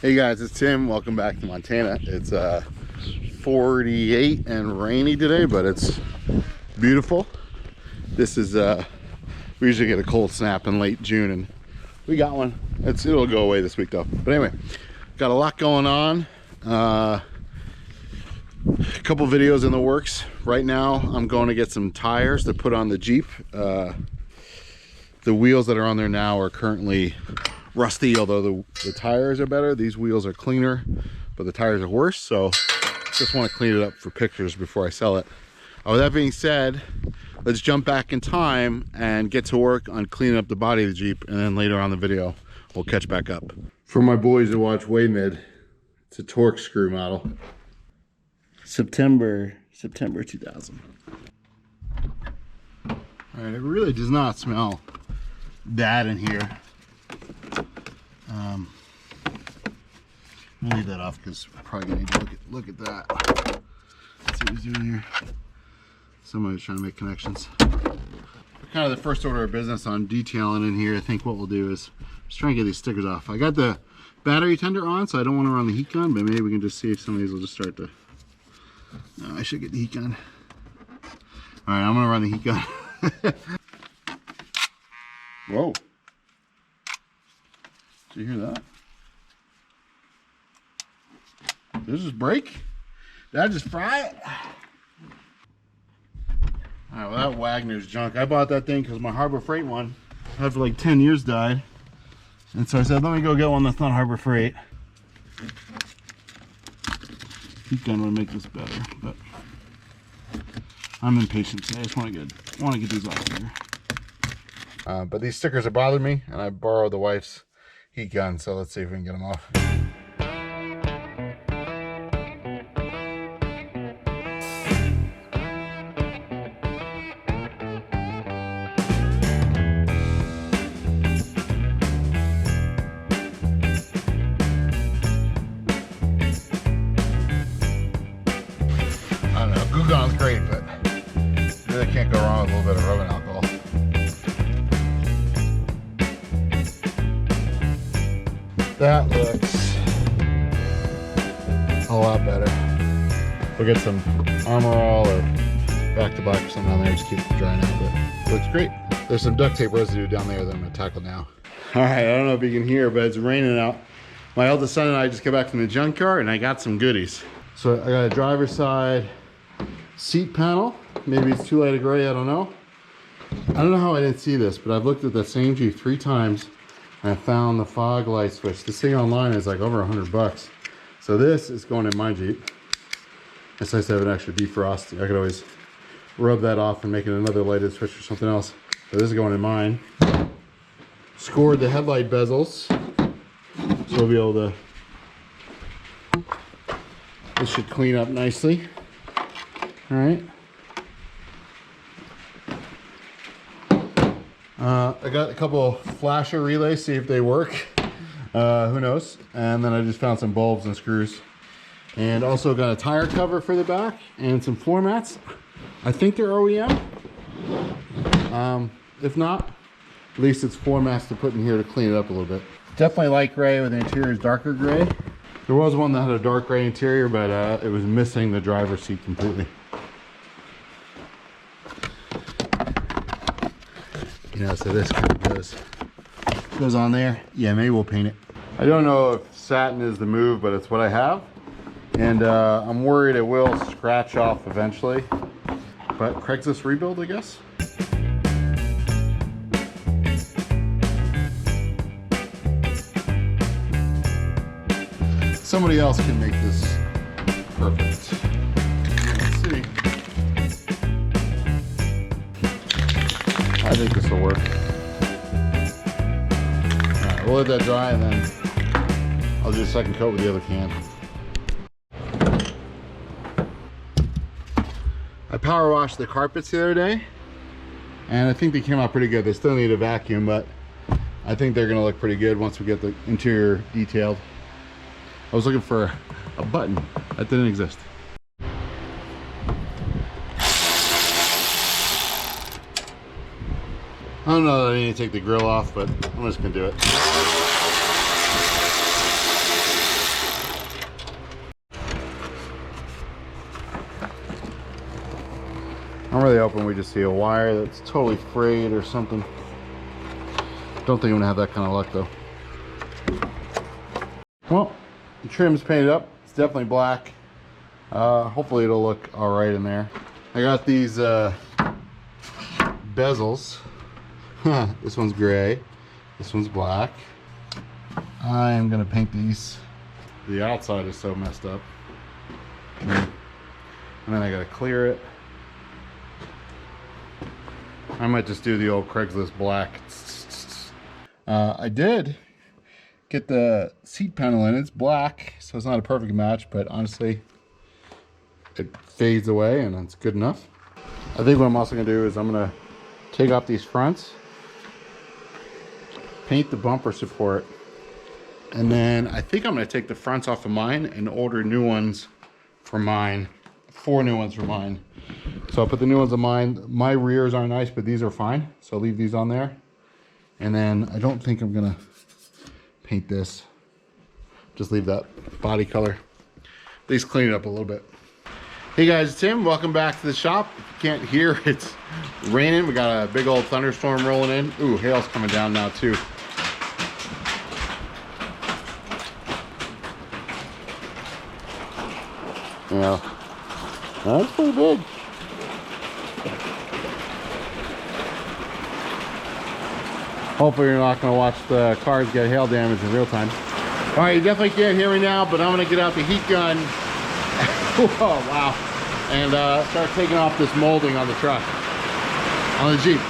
Hey guys, it's Tim. Welcome back to Montana. It's 48 and rainy today, but it's beautiful. This is we usually get a cold snap in late June, and we got one. It'll go away this week though. But anyway, got a lot going on. A couple videos in the works. Right now, I'm going to get some tires to put on the Jeep. The wheels that are on there now are currently rusty, although the tires are better. These wheels are cleaner, but the tires are worse, so just want to clean it up for pictures before I sell it. With that being said, let's jump back in time and get to work on cleaning up the body of the Jeep, and then later on the video we'll catch back up. For my boys to watch Waymid, it's a torque screw model. September 2000. All right, it really does not smell bad in here. I'll leave that off because we're probably gonna need to look at that. Let's see what he's doing here. Somebody's trying to make connections. Kind of the first order of business on detailing in here. I think what we'll do is just try and get these stickers off. I got the battery tender on, so I don't want to run the heat gun, but maybe we can just see if some of these will just start to. No, I should get the heat gun. All right, I'm gonna run the heat gun. Whoa. Did you hear that? Did this just break? Did I just fry it? All right, well, that Wagner's junk. I bought that thing because my Harbor Freight one, after like 10 years, died. And so I said, let me go get one that's not Harbor Freight. Heat gun would make this better, but I'm impatient today. I just want to get these off here. But these stickers are bothering me, and I borrowed the wife's heat gun, so let's see if we can get them off. I don't know, Goo Gone's great, but you really can't go wrong with a little bit of rubbing alcohol. That looks a lot better. We'll get some Armor All or Back to Black or something on there, just keep it drying out, but it looks great. There's some duct tape residue down there that I'm gonna tackle now. All right, I don't know if you can hear, but it's raining out. My eldest son and I just got back from the junkyard, and I got some goodies. So I got a driver's side seat panel. Maybe it's too light a gray, I don't know. I don't know how I didn't see this, but I've looked at the same Jeep 3 times. I found the fog light switch. This thing online is like over $100. So this is going in my Jeep. It's nice to have an extra defrost. I could always rub that off and make it another lighted switch or something else. But this is going in mine. Scored the headlight bezels. So we'll be able to, this should clean up nicely. All right. I got a couple of flasher relays, see if they work. Who knows? And then I just found some bulbs and screws. And also got a tire cover for the back and some floor mats. I think they're OEM. If not, at least it's floor mats to put in here to clean it up a little bit. Definitely light gray with the interior is darker gray. There was one that had a dark gray interior, but it was missing the driver's seat completely. You know, so this kind of goes on there. Yeah, maybe we'll paint it. I don't know if satin is the move, but it's what I have. And I'm worried it will scratch off eventually. But Craigslist rebuild, I guess. Somebody else can make this perfect. Let's see. I think this will work. Alright, we'll let that dry and then I'll do a second coat with the other can. I power washed the carpets the other day and I think they came out pretty good. They still need a vacuum, but I think they're gonna look pretty good once we get the interior detailed. I was looking for a button that didn't exist. I don't know that I need to take the grill off, but I'm just gonna do it. I'm really hoping we just see a wire that's totally frayed or something. Don't think I'm gonna have that kind of luck though. Well, the trim's painted up. It's definitely black. Hopefully it'll look all right in there. I got these bezels. This one's gray. This one's black. I am gonna paint these. The outside is so messed up. And then I gotta clear it. I might just do the old Craigslist black. I did get the seat panel in. It's black, so it's not a perfect match, but honestly, it fades away and it's good enough. I think what I'm also gonna do is I'm gonna take off these fronts, paint the bumper support, and then I think I'm gonna take the fronts off of mine and order new ones for mine. 4 new ones for mine. So I'll put the new ones on mine. My rears aren't nice, but these are fine. So I'll leave these on there. And then I don't think I'm gonna paint this. Just leave that body color. At least clean it up a little bit. Hey guys, it's Tim. Welcome back to the shop. If you can't hear, it's raining. We got a big old thunderstorm rolling in. Ooh, hail's coming down now too. Yeah. That's pretty big. Hopefully you're not going to watch the cars get hail damage in real time. All right, you definitely can't hear me now, but I'm going to get out the heat gun. Whoa, wow. And start taking off this molding on the truck. On the Jeep.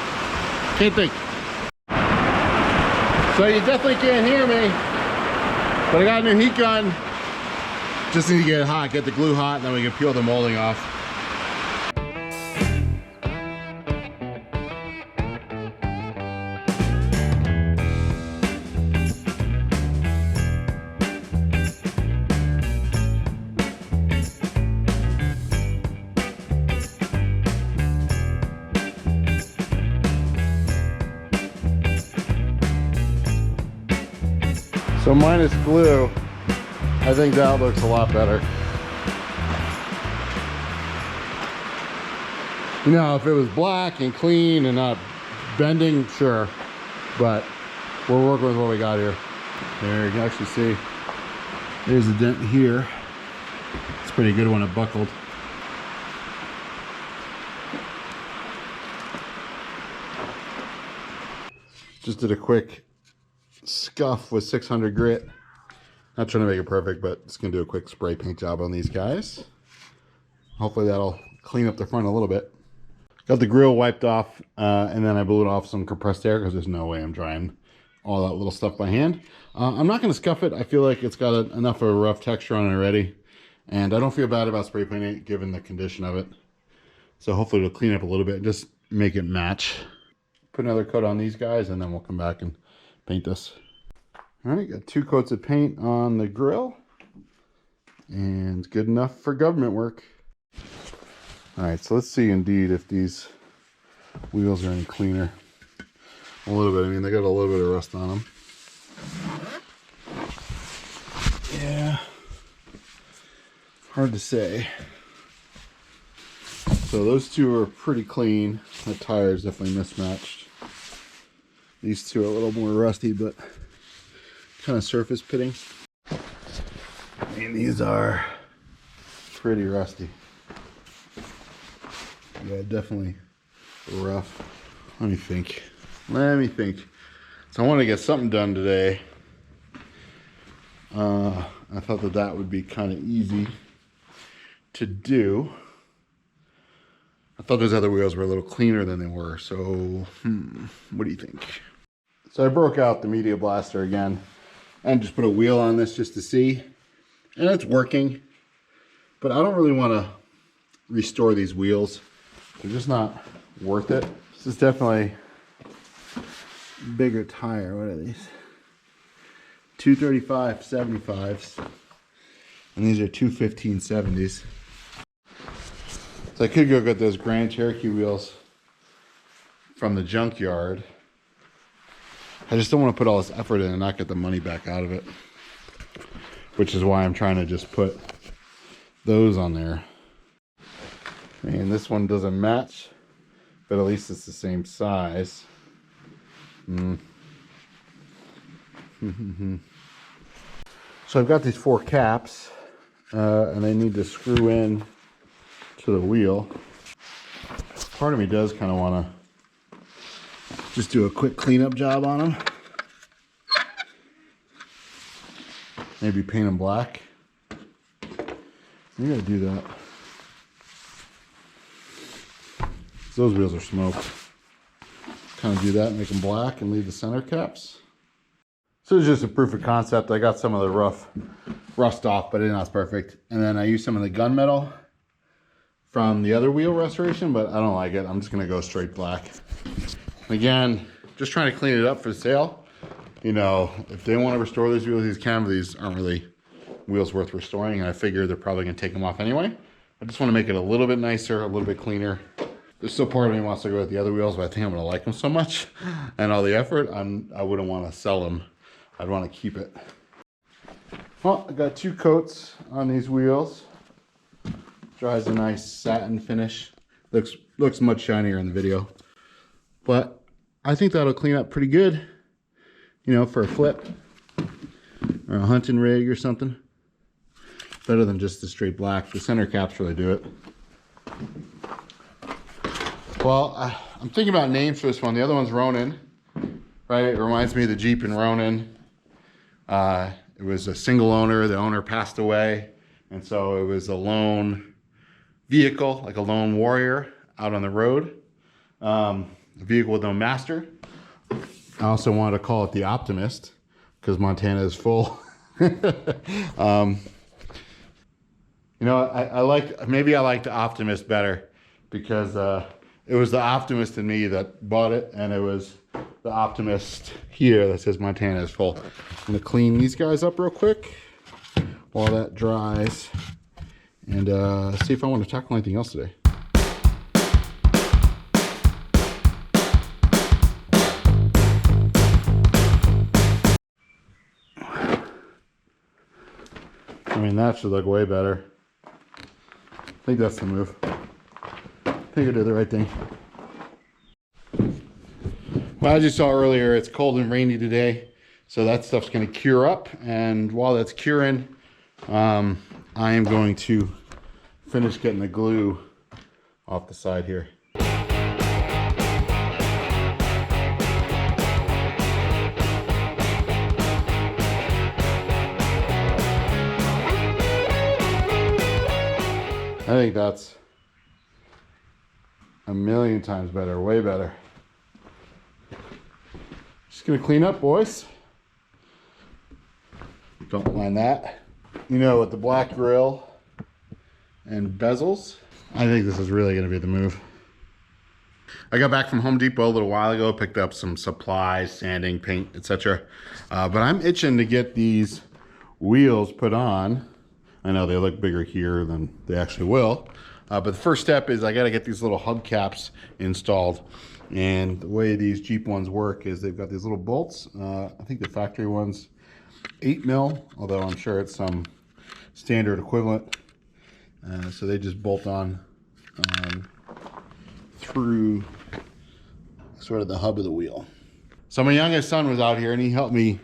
Can't think. So you definitely can't hear me, but I got a new heat gun. Just need to get it hot, get the glue hot, and then we can peel the molding off. So minus glue, I think that looks a lot better. You know, if it was black and clean and not bending, sure. But we're working with what we got here. There, you can actually see, there's a dent here. It's pretty good when it buckled. Just did a quick scuff with 600 grit. Not trying to make it perfect, but just gonna do a quick spray paint job on these guys. Hopefully that'll clean up the front a little bit. Got the grill wiped off, and then I blew it off some compressed air because there's no way I'm drying all that little stuff by hand. I'm not gonna scuff it. I feel like it's got enough of a rough texture on it already, and I don't feel bad about spray painting it given the condition of it. So hopefully it'll clean up a little bit and just make it match. Put another coat on these guys, and then we'll come back and paint this. All right, got 2 coats of paint on the grill, and good enough for government work. All right, so let's see indeed if these wheels are any cleaner. A little bit. I mean, they got a little bit of rust on them. Yeah, hard to say. So those 2 are pretty clean. The tire is definitely mismatched. These 2 are a little more rusty, but kind of surface pitting. And these are pretty rusty. Yeah, definitely rough. Let me think. So I want to get something done today. I thought that would be kind of easy to do. I thought those other wheels were a little cleaner than they were. So, what do you think? So I broke out the Media Blaster again and just put a wheel on this just to see. And it's working. But I don't really want to restore these wheels. They're just not worth it. This is definitely a bigger tire. What are these? 235 75s. And these are 215 70s. So I could go get those Grand Cherokee wheels from the junkyard. I just don't want to put all this effort in and not get the money back out of it. Which is why I'm trying to just put those on there. And this one doesn't match. but at least it's the same size. So I've got these 4 caps, and they need to screw in to the wheel. Part of me does kind of want to just do a quick cleanup job on them. Maybe paint them black. You gotta do that. Those wheels are smoked. Kind of do that, make them black and leave the center caps. So it's just a proof of concept. I got some of the rust off, but it's not perfect. And then I used some of the gunmetal from the other wheel restoration, but I don't like it. I'm just gonna go straight black. Again, just trying to clean it up for sale. You know, if they want to restore these wheels, these aren't really wheels worth restoring, and I figure they're probably gonna take them off anyway. I just want to make it a little bit nicer, a little bit cleaner. There's still part of me wants to go with the other wheels, but I think I'm gonna like them so much and all the effort, I wouldn't want to sell them. I'd want to keep it. Well, I got 2 coats on these wheels. Dries a nice satin finish. Looks much shinier in the video, but I think that'll clean up pretty good. You know, for a flip or a hunting rig or something. Better than just the straight black. The center caps really do it. Well, I'm thinking about names for this one. The other one's Ronin, right? It reminds me of the Jeep and Ronin. It was a single owner. The owner passed away, and so it was a lone vehicle, like a lone warrior out on the road. A vehicle with no master. I also wanted to call it the Optimist because Montana is full. You know, maybe I like the Optimist better because it was the Optimist in me that bought it, and it was the Optimist here that says Montana is full. I'm gonna clean these guys up real quick while that dries, and see if I want to tackle anything else today. I mean, that should look way better. I think that's the move. I think I did the right thing. Well, as you saw earlier, it's cold and rainy today, so that stuff's going to cure up. And while that's curing, I am going to finish getting the glue off the side here. I think that's a million times better, way better. Just gonna clean up, boys. Don't mind that. You know, with the black grill and bezels, I think this is really gonna be the move. I got back from Home Depot a little while ago, picked up some supplies, sanding, paint, etc. But I'm itching to get these wheels put on. I know they look bigger here than they actually will. But the first step is I gotta get these little hubcaps installed. And the way these Jeep ones work is they've got these little bolts. I think the factory one's 8 mil, although I'm sure it's some standard equivalent. So they just bolt on through sort of the hub of the wheel. So my youngest son was out here and he helped me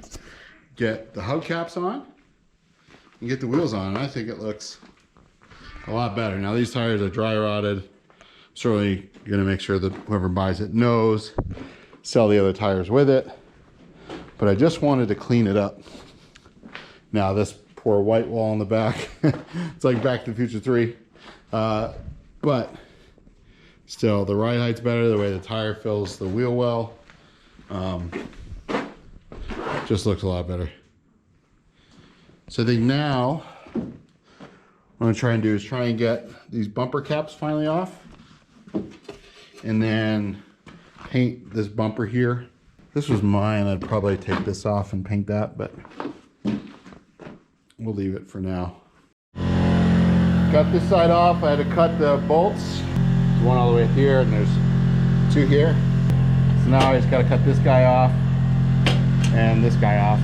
get the hubcaps on and get the wheels on, and I think it looks a lot better. Now these tires are dry rotted. Certainly gonna make sure that whoever buys it knows, sell the other tires with it. But I just wanted to clean it up. Now this poor white wall in the back, it's like Back to the Future 3. But still, the ride height's better, the way the tire fills the wheel well. Just looks a lot better. So I think now, what I'm gonna try and do is try and get these bumper caps finally off. And then paint this bumper here. This was mine, I'd probably take this off and paint that, but we'll leave it for now. Got this side off, I had to cut the bolts. There's one all the way here and there's 2 here. So now I just gotta cut this guy off and this guy off.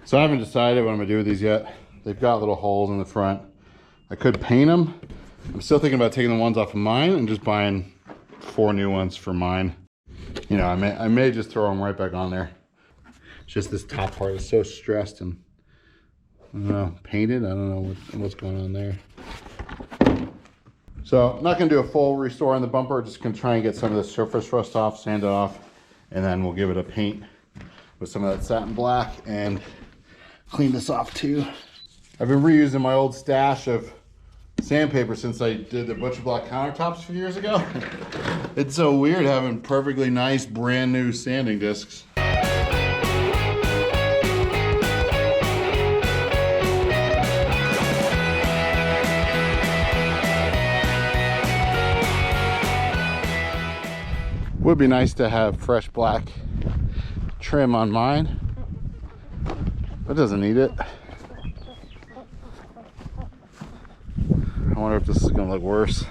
So I haven't decided what I'm gonna do with these yet. They've got little holes in the front. I could paint them. I'm still thinking about taking the ones off of mine and just buying 4 new ones for mine. You know, I may just throw them right back on there. It's just this top part is so stressed and I don't know, painted. I don't know what's going on there. So I'm not gonna do a full restore on the bumper. Just gonna try and get some of the surface rust off, sand it off, and then we'll give it a paint with some of that satin black and clean this off too. I've been reusing my old stash of sandpaper since I did the butcher block countertops a few years ago. It's so weird having perfectly nice brand new sanding discs. Would be nice to have fresh black trim on mine, but it doesn't need it. I wonder if this is gonna look worse.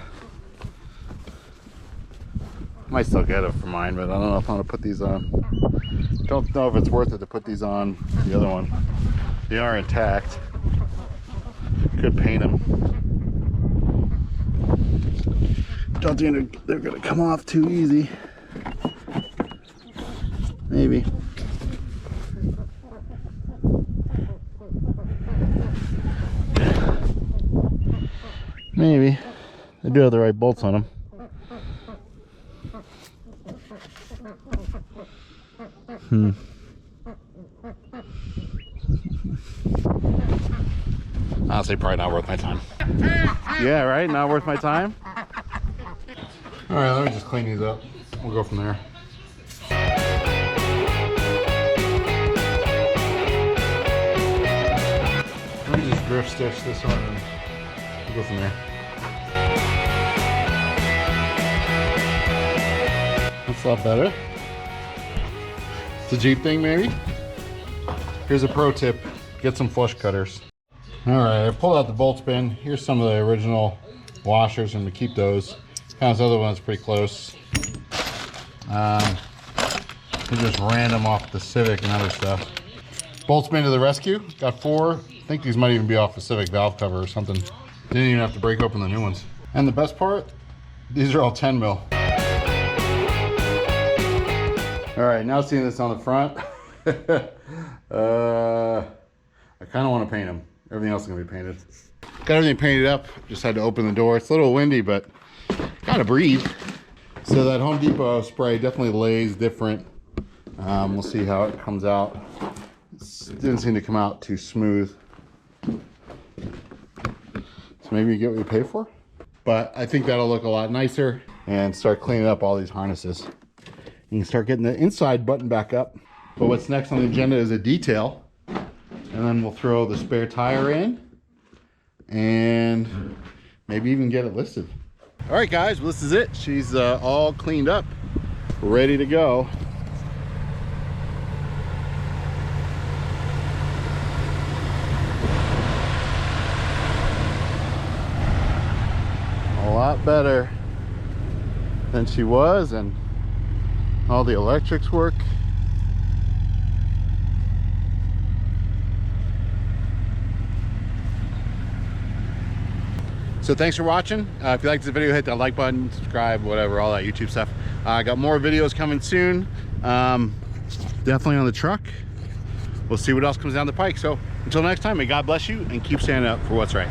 Might still get it for mine, but I don't know if I'm gonna put these on. Don't know if it's worth it to put these on the other one. They are intact. Could paint them. Don't think they're gonna come off too easy. Maybe. Maybe. They do have the right bolts on them. Honestly, probably not worth my time. Yeah, right? Not worth my time? Alright, let me just clean these up. We'll go from there. Let me just drift stitch this one and we'll go from there. That's a lot better. It's a Jeep thing, maybe? Here's a pro tip. Get some flush cutters. Alright, I pulled out the bolt bin. Here's some of the original washers. I'm going to keep those. Found this other one's pretty close. Just random off the Civic and other stuff. Bolts bin to the rescue. Got 4. I think these might even be off the Civic valve cover or something. Didn't even have to break open the new ones. And the best part, these are all 10 mil. All right, now seeing this on the front, I kind of want to paint them. Everything else is gonna be painted. Got everything painted up. Just had to open the door. It's a little windy, but gotta breathe. So that Home Depot spray definitely lays different. We'll see how it comes out. It didn't seem to come out too smooth. So maybe you get what you pay for. But I think that'll look a lot nicer and start cleaning up all these harnesses. You can start getting the inside button back up. But what's next on the agenda is a detail. And then we'll throw the spare tire in and maybe even get it listed. All right, guys, well, this is it. She's all cleaned up, ready to go. A lot better than she was, and all the electrics work. So thanks for watching. If you liked this video, hit that like button, subscribe, whatever, all that YouTube stuff. I got more videos coming soon. Definitely on the truck. We'll see what else comes down the pike. So until next time, may God bless you and keep standing up for what's right.